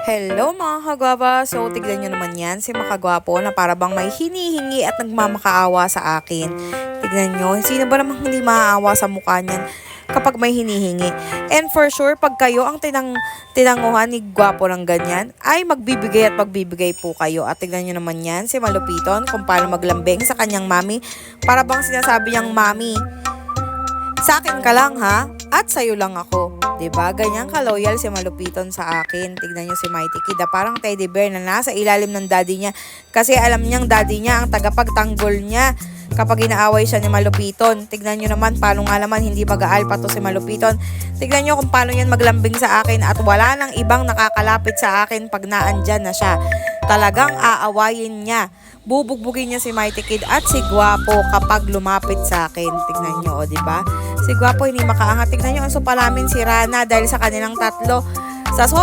Hello mga kagwapa! So, tignan nyo naman yan, si makagwapo na para bang may hinihingi at nagmamakaawa sa akin. Tignan nyo, sino ba namang hindi maaawa sa mukha niyan kapag may hinihingi? And for sure, pag kayo ang tinanguhan ni gwapo ng ganyan, ay magbibigay at magbibigay po kayo. At tignan nyo naman yan, si Malupiton, kung paano maglambing sa kanyang mami. Para bang sinasabi niyang, mami, sa akin ka lang ha, at sa'yo lang ako. 'Di ba? Ganyan ka-loyal si Malupiton sa akin. Tignan niyo si Mighty Kid, parang teddy bear na nasa ilalim ng daddy niya. Kasi alam niyang daddy niya ang tagapagtanggol niya kapag inaaway siya ni Malupiton. Tignan niyo naman paano nga naman hindi mag-aalpa to si Malupiton. Tignan niyo kung paano yan maglambing sa akin at wala nang ibang nakakalapit sa akin pag naandyan na siya. Talagang aawayin niya. Bubugbugin niya si Mighty Kid at si Gwapo kapag lumapit sa akin. Tignan niyo, o, di ba? Si Gwapo hindi makaangat. Tignan niyo ang supalamin si Rana dahil sa kanilang tatlo. Sa sobrang